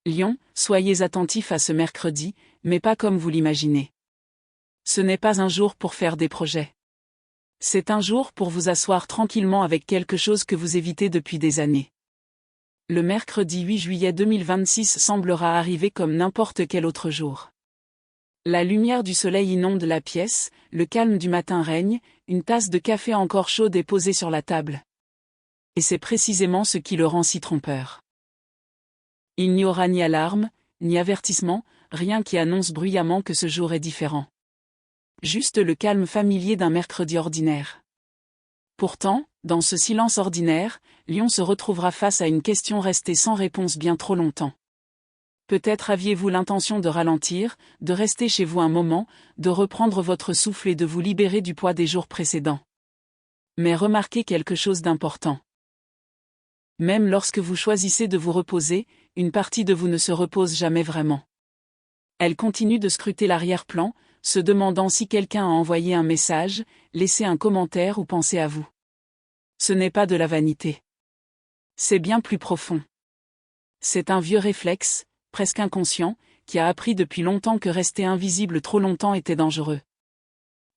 Lion, soyez attentif à ce mercredi, mais pas comme vous l'imaginez. Ce n'est pas un jour pour faire des projets. C'est un jour pour vous asseoir tranquillement avec quelque chose que vous évitez depuis des années. Le mercredi 8 juillet 2026 semblera arriver comme n'importe quel autre jour. La lumière du soleil inonde la pièce, le calme du matin règne, une tasse de café encore chaude est posée sur la table. Et c'est précisément ce qui le rend si trompeur. Il n'y aura ni alarme, ni avertissement, rien qui annonce bruyamment que ce jour est différent. Juste le calme familier d'un mercredi ordinaire. Pourtant, dans ce silence ordinaire, Lion se retrouvera face à une question restée sans réponse bien trop longtemps. Peut-être aviez-vous l'intention de ralentir, de rester chez vous un moment, de reprendre votre souffle et de vous libérer du poids des jours précédents. Mais remarquez quelque chose d'important. Même lorsque vous choisissez de vous reposer, une partie de vous ne se repose jamais vraiment. Elle continue de scruter l'arrière-plan, se demandant si quelqu'un a envoyé un message, laissé un commentaire ou pensé à vous. Ce n'est pas de la vanité. C'est bien plus profond. C'est un vieux réflexe, presque inconscient, qui a appris depuis longtemps que rester invisible trop longtemps était dangereux.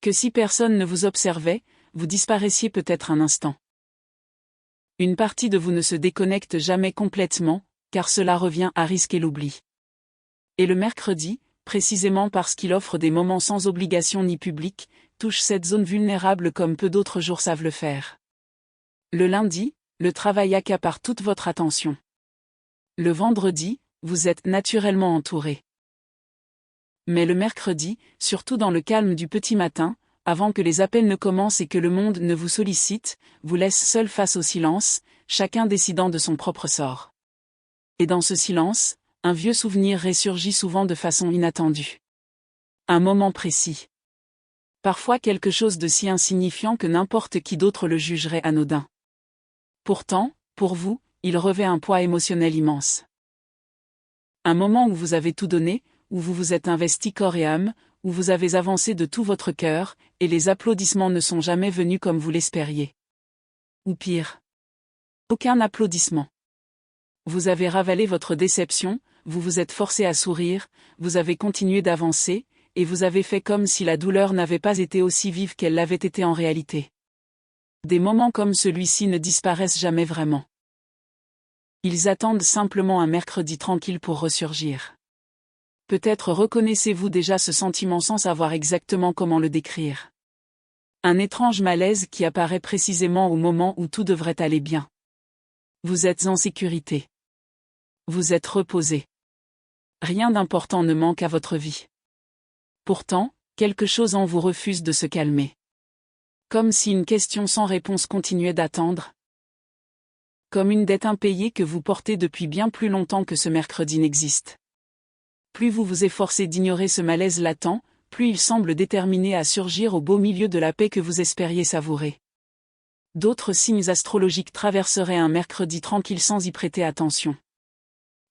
Que si personne ne vous observait, vous disparaissiez peut-être un instant. Une partie de vous ne se déconnecte jamais complètement, car cela revient à risquer l'oubli. Et le mercredi, précisément parce qu'il offre des moments sans obligation ni public, touche cette zone vulnérable comme peu d'autres jours savent le faire. Le lundi, le travail accapare toute votre attention. Le vendredi, vous êtes naturellement entouré. Mais le mercredi, surtout dans le calme du petit matin, avant que les appels ne commencent et que le monde ne vous sollicite, vous laisse seul face au silence, chacun décidant de son propre sort. Et dans ce silence, un vieux souvenir ressurgit souvent de façon inattendue. Un moment précis. Parfois quelque chose de si insignifiant que n'importe qui d'autre le jugerait anodin. Pourtant, pour vous, il revêt un poids émotionnel immense. Un moment où vous avez tout donné, où vous vous êtes investi corps et âme, où vous avez avancé de tout votre cœur, et les applaudissements ne sont jamais venus comme vous l'espériez. Ou pire. Aucun applaudissement. Vous avez ravalé votre déception, vous vous êtes forcé à sourire, vous avez continué d'avancer, et vous avez fait comme si la douleur n'avait pas été aussi vive qu'elle l'avait été en réalité. Des moments comme celui-ci ne disparaissent jamais vraiment. Ils attendent simplement un mercredi tranquille pour ressurgir. Peut-être reconnaissez-vous déjà ce sentiment sans savoir exactement comment le décrire. Un étrange malaise qui apparaît précisément au moment où tout devrait aller bien. Vous êtes en sécurité. Vous êtes reposé. Rien d'important ne manque à votre vie. Pourtant, quelque chose en vous refuse de se calmer. Comme si une question sans réponse continuait d'attendre. Comme une dette impayée que vous portez depuis bien plus longtemps que ce mercredi n'existe. Plus vous vous efforcez d'ignorer ce malaise latent, plus il semble déterminé à surgir au beau milieu de la paix que vous espériez savourer. D'autres signes astrologiques traverseraient un mercredi tranquille sans y prêter attention.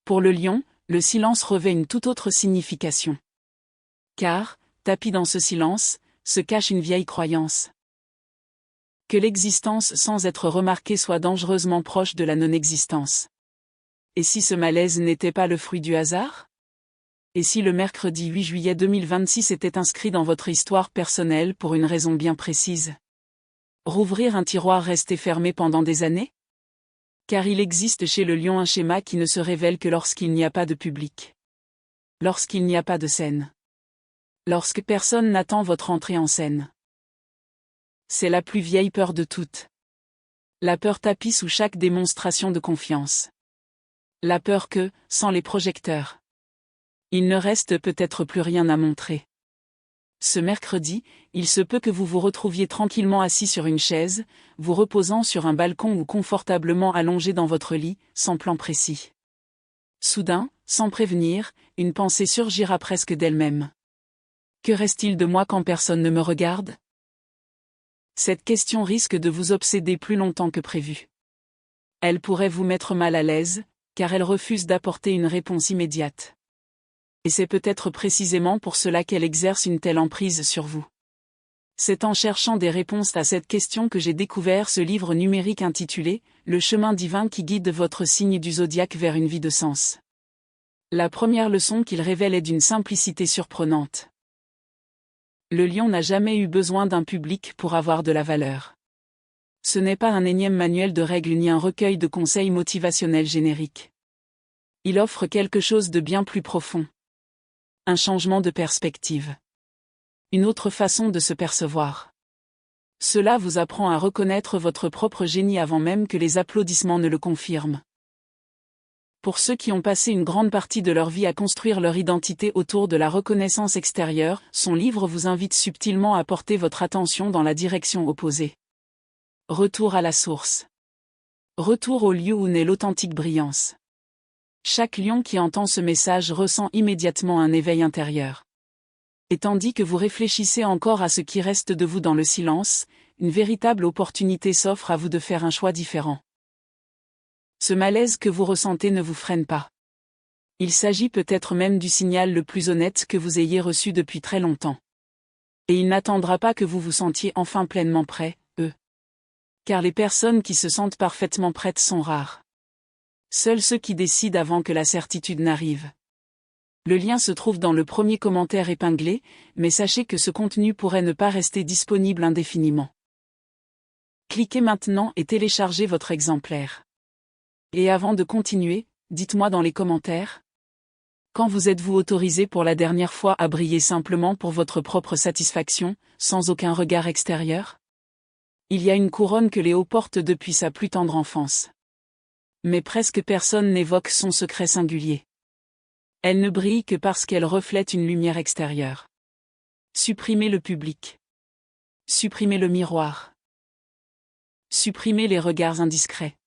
Pour le Lion, le silence revêt une toute autre signification. Car, tapi dans ce silence, se cache une vieille croyance. Que l'existence sans être remarquée soit dangereusement proche de la non-existence. Et si ce malaise n'était pas le fruit du hasard ? Et si le mercredi 8 juillet 2026 était inscrit dans votre histoire personnelle pour une raison bien précise ? Rouvrir un tiroir resté fermé pendant des années ? Car il existe chez le Lion un schéma qui ne se révèle que lorsqu'il n'y a pas de public. Lorsqu'il n'y a pas de scène. Lorsque personne n'attend votre entrée en scène. C'est la plus vieille peur de toutes. La peur tapie sous chaque démonstration de confiance. La peur que, sans les projecteurs, il ne reste peut-être plus rien à montrer. Ce mercredi, il se peut que vous vous retrouviez tranquillement assis sur une chaise, vous reposant sur un balcon ou confortablement allongé dans votre lit, sans plan précis. Soudain, sans prévenir, une pensée surgira presque d'elle-même. Que reste-t-il de moi quand personne ne me regarde ? Cette question risque de vous obséder plus longtemps que prévu. Elle pourrait vous mettre mal à l'aise, car elle refuse d'apporter une réponse immédiate. Et c'est peut-être précisément pour cela qu'elle exerce une telle emprise sur vous. C'est en cherchant des réponses à cette question que j'ai découvert ce livre numérique intitulé « Le chemin divin qui guide votre signe du zodiaque vers une vie de sens ». La première leçon qu'il révèle est d'une simplicité surprenante. Le lion n'a jamais eu besoin d'un public pour avoir de la valeur. Ce n'est pas un énième manuel de règles ni un recueil de conseils motivationnels génériques. Il offre quelque chose de bien plus profond. Un changement de perspective. Une autre façon de se percevoir. Cela vous apprend à reconnaître votre propre génie avant même que les applaudissements ne le confirment. Pour ceux qui ont passé une grande partie de leur vie à construire leur identité autour de la reconnaissance extérieure, son livre vous invite subtilement à porter votre attention dans la direction opposée. Retour à la source. Retour au lieu où naît l'authentique brillance. Chaque lion qui entend ce message ressent immédiatement un éveil intérieur. Et tandis que vous réfléchissez encore à ce qui reste de vous dans le silence, une véritable opportunité s'offre à vous de faire un choix différent. Ce malaise que vous ressentez ne vous freine pas. Il s'agit peut-être même du signal le plus honnête que vous ayez reçu depuis très longtemps. Et il n'attendra pas que vous vous sentiez enfin pleinement prêt, car les personnes qui se sentent parfaitement prêtes sont rares. Seuls ceux qui décident avant que la certitude n'arrive. Le lien se trouve dans le premier commentaire épinglé, mais sachez que ce contenu pourrait ne pas rester disponible indéfiniment. Cliquez maintenant et téléchargez votre exemplaire. Et avant de continuer, dites-moi dans les commentaires. Quand vous êtes-vous autorisé pour la dernière fois à briller simplement pour votre propre satisfaction, sans aucun regard extérieur? Il y a une couronne que Léo porte depuis sa plus tendre enfance. Mais presque personne n'évoque son secret singulier. Elle ne brille que parce qu'elle reflète une lumière extérieure. Supprimez le public. Supprimez le miroir. Supprimez les regards indiscrets.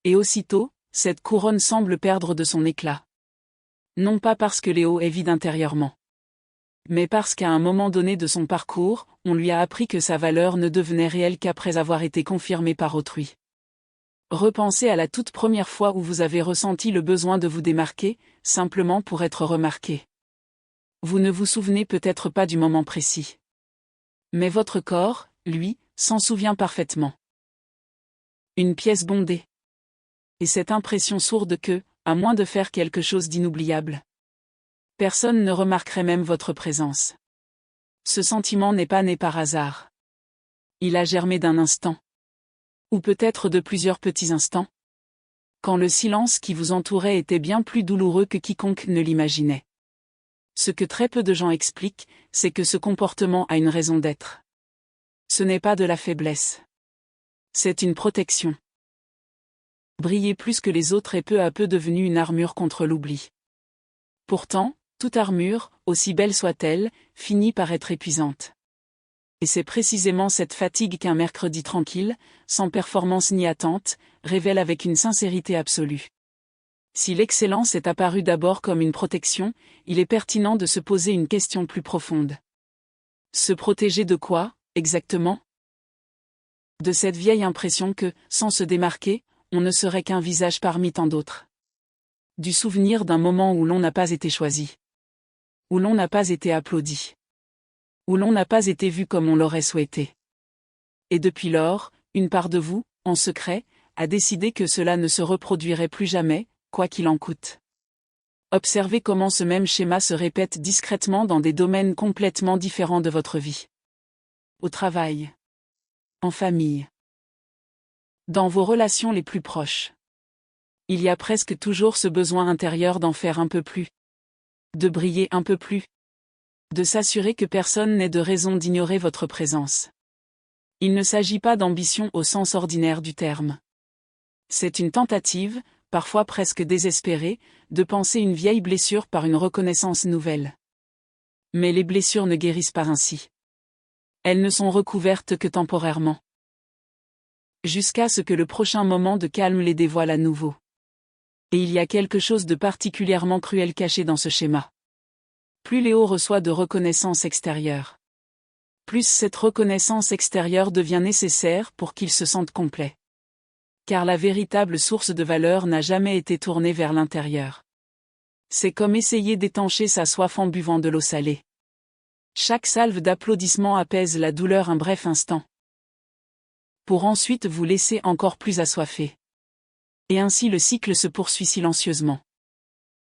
Et aussitôt, cette couronne semble perdre de son éclat. Non pas parce que Léo est vide intérieurement. Mais parce qu'à un moment donné de son parcours, on lui a appris que sa valeur ne devenait réelle qu'après avoir été confirmée par autrui. Repensez à la toute première fois où vous avez ressenti le besoin de vous démarquer, simplement pour être remarqué. Vous ne vous souvenez peut-être pas du moment précis. Mais votre corps, lui, s'en souvient parfaitement. Une pièce bondée. Et cette impression sourde que, à moins de faire quelque chose d'inoubliable, personne ne remarquerait même votre présence. Ce sentiment n'est pas né par hasard. Il a germé d'un instant. Ou peut-être de plusieurs petits instants. Quand le silence qui vous entourait était bien plus douloureux que quiconque ne l'imaginait. Ce que très peu de gens expliquent, c'est que ce comportement a une raison d'être. Ce n'est pas de la faiblesse. C'est une protection. Briller plus que les autres est peu à peu devenu une armure contre l'oubli. Pourtant, toute armure, aussi belle soit-elle, finit par être épuisante. Et c'est précisément cette fatigue qu'un mercredi tranquille, sans performance ni attente, révèle avec une sincérité absolue. Si l'excellence est apparue d'abord comme une protection, il est pertinent de se poser une question plus profonde. Se protéger de quoi, exactement? De cette vieille impression que, sans se démarquer, on ne serait qu'un visage parmi tant d'autres. Du souvenir d'un moment où l'on n'a pas été choisi. Où l'on n'a pas été applaudi. Où l'on n'a pas été vu comme on l'aurait souhaité. Et depuis lors, une part de vous, en secret, a décidé que cela ne se reproduirait plus jamais, quoi qu'il en coûte. Observez comment ce même schéma se répète discrètement dans des domaines complètement différents de votre vie. Au travail. En famille. Dans vos relations les plus proches. Il y a presque toujours ce besoin intérieur d'en faire un peu plus. De briller un peu plus. De s'assurer que personne n'ait de raison d'ignorer votre présence. Il ne s'agit pas d'ambition au sens ordinaire du terme. C'est une tentative, parfois presque désespérée, de panser une vieille blessure par une reconnaissance nouvelle. Mais les blessures ne guérissent pas ainsi. Elles ne sont recouvertes que temporairement. Jusqu'à ce que le prochain moment de calme les dévoile à nouveau. Et il y a quelque chose de particulièrement cruel caché dans ce schéma. Plus Léo reçoit de reconnaissance extérieure, plus cette reconnaissance extérieure devient nécessaire pour qu'il se sente complet. Car la véritable source de valeur n'a jamais été tournée vers l'intérieur. C'est comme essayer d'étancher sa soif en buvant de l'eau salée. Chaque salve d'applaudissements apaise la douleur un bref instant. Pour ensuite vous laisser encore plus assoiffé. Et ainsi le cycle se poursuit silencieusement.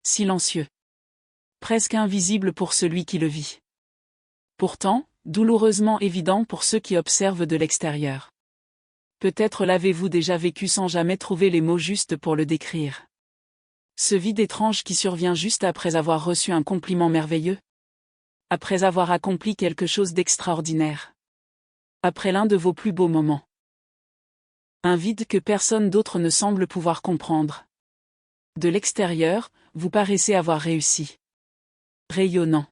Silencieux. Presque invisible pour celui qui le vit. Pourtant, douloureusement évident pour ceux qui observent de l'extérieur. Peut-être l'avez-vous déjà vécu sans jamais trouver les mots justes pour le décrire. Ce vide étrange qui survient juste après avoir reçu un compliment merveilleux. Après avoir accompli quelque chose d'extraordinaire. Après l'un de vos plus beaux moments. Un vide que personne d'autre ne semble pouvoir comprendre. De l'extérieur, vous paraissez avoir réussi. Rayonnant.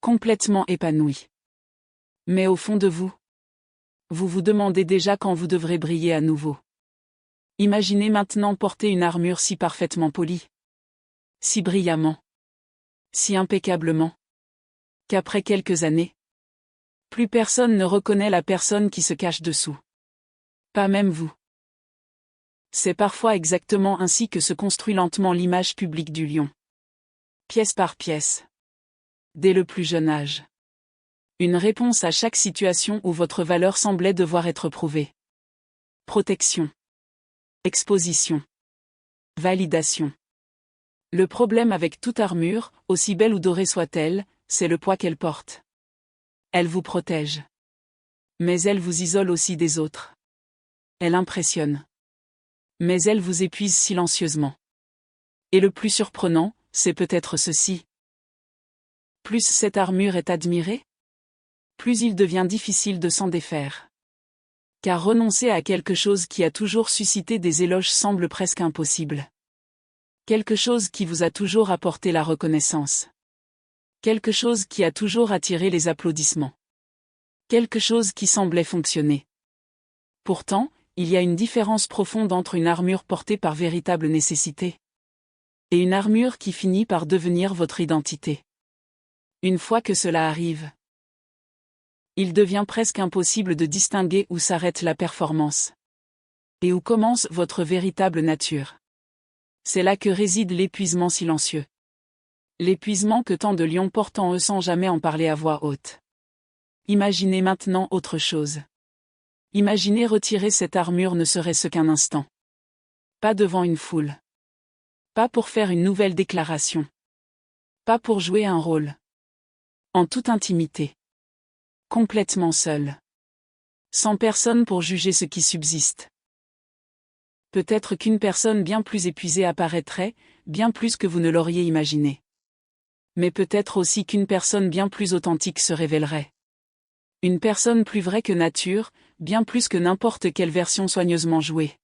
Complètement épanoui. Mais au fond de vous, vous vous demandez déjà quand vous devrez briller à nouveau. Imaginez maintenant porter une armure si parfaitement polie. Si brillamment. Si impeccablement. Qu'après quelques années, plus personne ne reconnaît la personne qui se cache dessous. Pas même vous. C'est parfois exactement ainsi que se construit lentement l'image publique du lion. Pièce par pièce. Dès le plus jeune âge. Une réponse à chaque situation où votre valeur semblait devoir être prouvée. Protection. Exposition. Validation. Le problème avec toute armure, aussi belle ou dorée soit-elle, c'est le poids qu'elle porte. Elle vous protège. Mais elle vous isole aussi des autres. Elle impressionne. Mais elle vous épuise silencieusement. Et le plus surprenant, c'est peut-être ceci. Plus cette armure est admirée, plus il devient difficile de s'en défaire. Car renoncer à quelque chose qui a toujours suscité des éloges semble presque impossible. Quelque chose qui vous a toujours apporté la reconnaissance. Quelque chose qui a toujours attiré les applaudissements. Quelque chose qui semblait fonctionner. Pourtant, il y a une différence profonde entre une armure portée par véritable nécessité et une armure qui finit par devenir votre identité. Une fois que cela arrive, il devient presque impossible de distinguer où s'arrête la performance et où commence votre véritable nature. C'est là que réside l'épuisement silencieux. L'épuisement que tant de lions portent en eux sans jamais en parler à voix haute. Imaginez maintenant autre chose. Imaginez retirer cette armure ne serait-ce qu'un instant. Pas devant une foule. Pas pour faire une nouvelle déclaration. Pas pour jouer un rôle. En toute intimité. Complètement seul. Sans personne pour juger ce qui subsiste. Peut-être qu'une personne bien plus épuisée apparaîtrait, bien plus que vous ne l'auriez imaginé. Mais peut-être aussi qu'une personne bien plus authentique se révélerait. Une personne plus vraie que nature, bien plus que n'importe quelle version soigneusement jouée.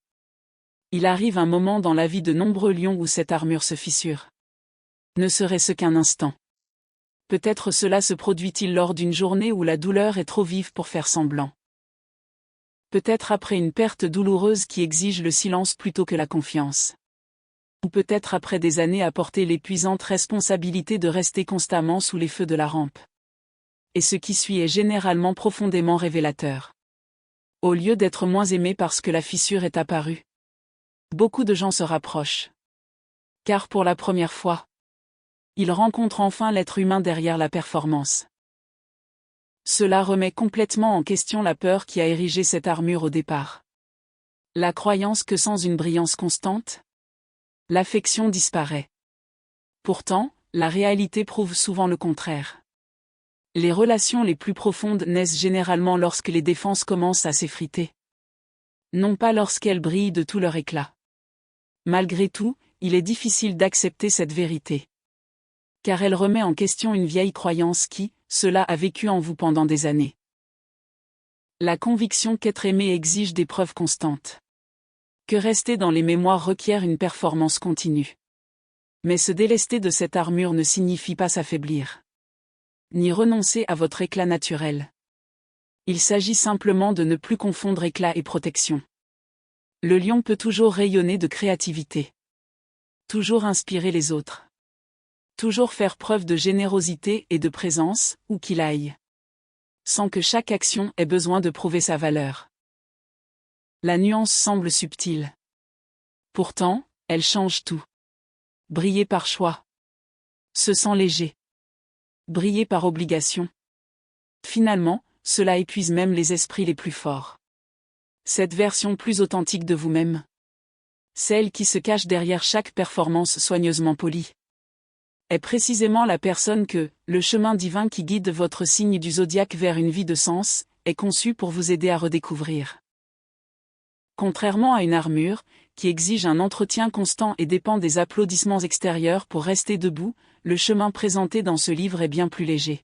Il arrive un moment dans la vie de nombreux lions où cette armure se fissure. Ne serait-ce qu'un instant. Peut-être cela se produit-il lors d'une journée où la douleur est trop vive pour faire semblant. Peut-être après une perte douloureuse qui exige le silence plutôt que la confiance. Ou peut-être après des années à porter l'épuisante responsabilité de rester constamment sous les feux de la rampe. Et ce qui suit est généralement profondément révélateur. Au lieu d'être moins aimé parce que la fissure est apparue, beaucoup de gens se rapprochent. Car pour la première fois, ils rencontrent enfin l'être humain derrière la performance. Cela remet complètement en question la peur qui a érigé cette armure au départ. La croyance que sans une brillance constante, l'affection disparaît. Pourtant, la réalité prouve souvent le contraire. Les relations les plus profondes naissent généralement lorsque les défenses commencent à s'effriter. Non pas lorsqu'elles brillent de tout leur éclat. Malgré tout, il est difficile d'accepter cette vérité. Car elle remet en question une vieille croyance qui, cela a vécu en vous pendant des années. La conviction qu'être aimé exige des preuves constantes. Que rester dans les mémoires requiert une performance continue. Mais se délester de cette armure ne signifie pas s'affaiblir. Ni renoncer à votre éclat naturel. Il s'agit simplement de ne plus confondre éclat et protection. Le lion peut toujours rayonner de créativité. Toujours inspirer les autres. Toujours faire preuve de générosité et de présence, où qu'il aille. Sans que chaque action ait besoin de prouver sa valeur. La nuance semble subtile. Pourtant, elle change tout. Briller par choix. Se sent léger. Briller par obligation. Finalement, cela épuise même les esprits les plus forts. Cette version plus authentique de vous-même. Celle qui se cache derrière chaque performance soigneusement polie. est précisément la personne que, le chemin divin qui guide votre signe du zodiaque vers une vie de sens, est conçu pour vous aider à redécouvrir. Contrairement à une armure, qui exige un entretien constant et dépend des applaudissements extérieurs pour rester debout, le chemin présenté dans ce livre est bien plus léger.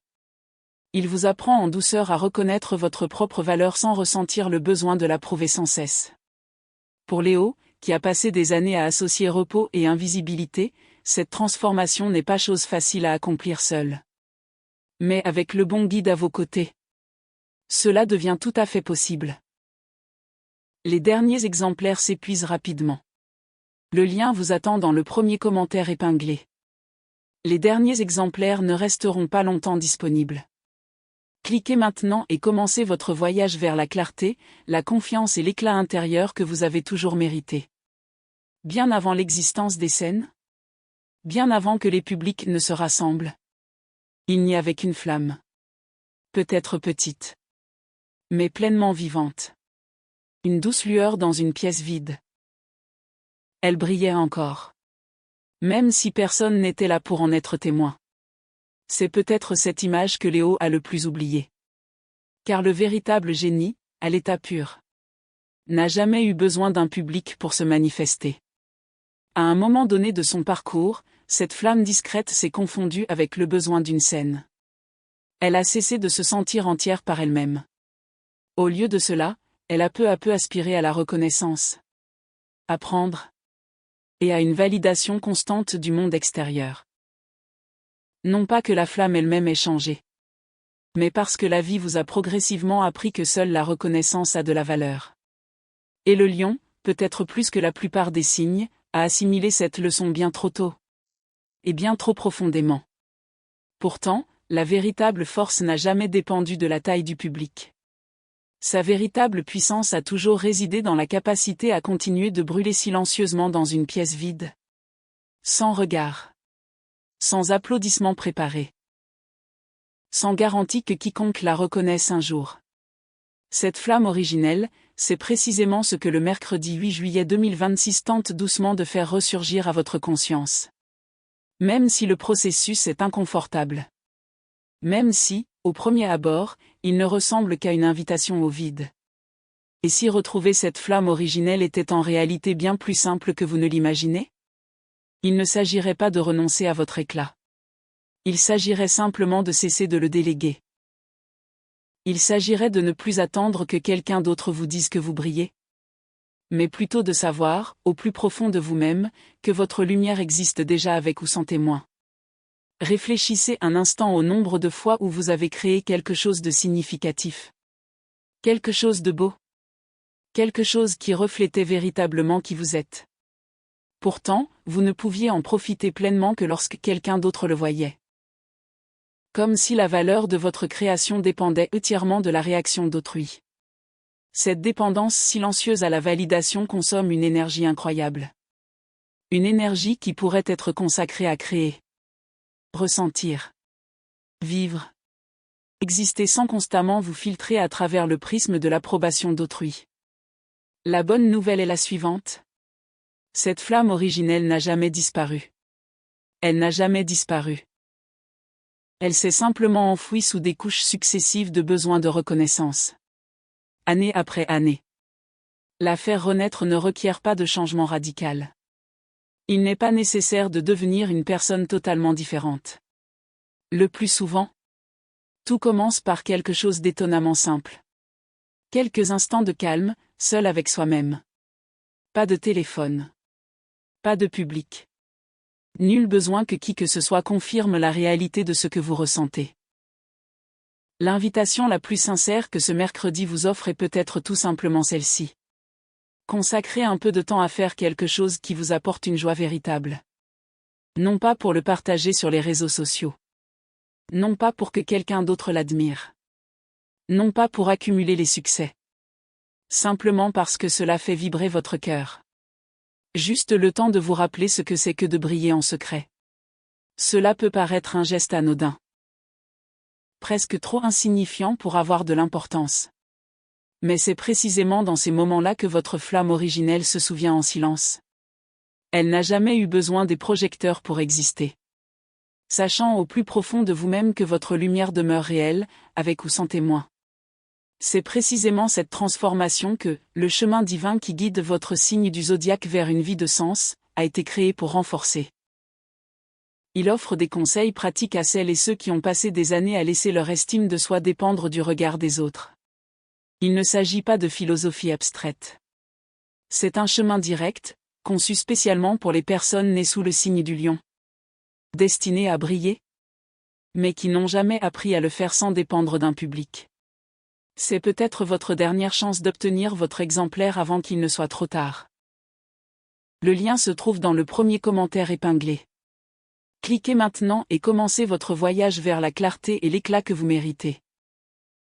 Il vous apprend en douceur à reconnaître votre propre valeur sans ressentir le besoin de la prouver sans cesse. Pour Léo, qui a passé des années à associer repos et invisibilité, cette transformation n'est pas chose facile à accomplir seul. Mais avec le bon guide à vos côtés, cela devient tout à fait possible. Les derniers exemplaires s'épuisent rapidement. Le lien vous attend dans le premier commentaire épinglé. Les derniers exemplaires ne resteront pas longtemps disponibles. Cliquez maintenant et commencez votre voyage vers la clarté, la confiance et l'éclat intérieur que vous avez toujours mérité. Bien avant l'existence des scènes, bien avant que les publics ne se rassemblent, il n'y avait qu'une flamme. Peut-être petite, mais pleinement vivante. Une douce lueur dans une pièce vide. Elle brillait encore. Même si personne n'était là pour en être témoin. C'est peut-être cette image que Léo a le plus oubliée. Car le véritable génie, à l'état pur, n'a jamais eu besoin d'un public pour se manifester. À un moment donné de son parcours, cette flamme discrète s'est confondue avec le besoin d'une scène. Elle a cessé de se sentir entière par elle-même. Au lieu de cela, elle a peu à peu aspiré à la reconnaissance, à apprendre, et à une validation constante du monde extérieur. Non pas que la flamme elle-même ait changé, mais parce que la vie vous a progressivement appris que seule la reconnaissance a de la valeur. Et le lion, peut-être plus que la plupart des cygnes, a assimilé cette leçon bien trop tôt. Et bien trop profondément. Pourtant, la véritable force n'a jamais dépendu de la taille du public. Sa véritable puissance a toujours résidé dans la capacité à continuer de brûler silencieusement dans une pièce vide. Sans regard. Sans applaudissements préparés. Sans garantie que quiconque la reconnaisse un jour. Cette flamme originelle, c'est précisément ce que le mercredi 8 juillet 2026 tente doucement de faire ressurgir à votre conscience. Même si le processus est inconfortable. Même si, au premier abord, il ne ressemble qu'à une invitation au vide. Et si retrouver cette flamme originelle était en réalité bien plus simple que vous ne l'imaginez? Il ne s'agirait pas de renoncer à votre éclat. Il s'agirait simplement de cesser de le déléguer. Il s'agirait de ne plus attendre que quelqu'un d'autre vous dise que vous brillez. Mais plutôt de savoir, au plus profond de vous-même, que votre lumière existe déjà avec ou sans témoin. Réfléchissez un instant au nombre de fois où vous avez créé quelque chose de significatif. Quelque chose de beau. Quelque chose qui reflétait véritablement qui vous êtes. Pourtant, vous ne pouviez en profiter pleinement que lorsque quelqu'un d'autre le voyait. Comme si la valeur de votre création dépendait entièrement de la réaction d'autrui. Cette dépendance silencieuse à la validation consomme une énergie incroyable. Une énergie qui pourrait être consacrée à créer. Ressentir. Vivre. Exister sans constamment vous filtrer à travers le prisme de l'approbation d'autrui. La bonne nouvelle est la suivante. Cette flamme originelle n'a jamais disparu. Elle n'a jamais disparu. Elle s'est simplement enfouie sous des couches successives de besoins de reconnaissance. Année après année. La faire renaître ne requiert pas de changement radical. Il n'est pas nécessaire de devenir une personne totalement différente. Le plus souvent, tout commence par quelque chose d'étonnamment simple. Quelques instants de calme, seul avec soi-même. Pas de téléphone. Pas de public. Nul besoin que qui que ce soit confirme la réalité de ce que vous ressentez. L'invitation la plus sincère que ce mercredi vous offre est peut-être tout simplement celle-ci. Consacrez un peu de temps à faire quelque chose qui vous apporte une joie véritable. Non pas pour le partager sur les réseaux sociaux. Non pas pour que quelqu'un d'autre l'admire. Non pas pour accumuler les succès. Simplement parce que cela fait vibrer votre cœur. Juste le temps de vous rappeler ce que c'est que de briller en secret. Cela peut paraître un geste anodin. Presque trop insignifiant pour avoir de l'importance. Mais c'est précisément dans ces moments-là que votre flamme originelle se souvient en silence. Elle n'a jamais eu besoin des projecteurs pour exister. sachant au plus profond de vous-même que votre lumière demeure réelle, avec ou sans témoin. C'est précisément cette transformation que, le chemin divin qui guide votre signe du zodiaque vers une vie de sens, a été créé pour renforcer. Il offre des conseils pratiques à celles et ceux qui ont passé des années à laisser leur estime de soi dépendre du regard des autres. Il ne s'agit pas de philosophie abstraite. C'est un chemin direct, conçu spécialement pour les personnes nées sous le signe du lion. Destinées à briller, mais qui n'ont jamais appris à le faire sans dépendre d'un public. C'est peut-être votre dernière chance d'obtenir votre exemplaire avant qu'il ne soit trop tard. Le lien se trouve dans le premier commentaire épinglé. Cliquez maintenant et commencez votre voyage vers la clarté et l'éclat que vous méritez.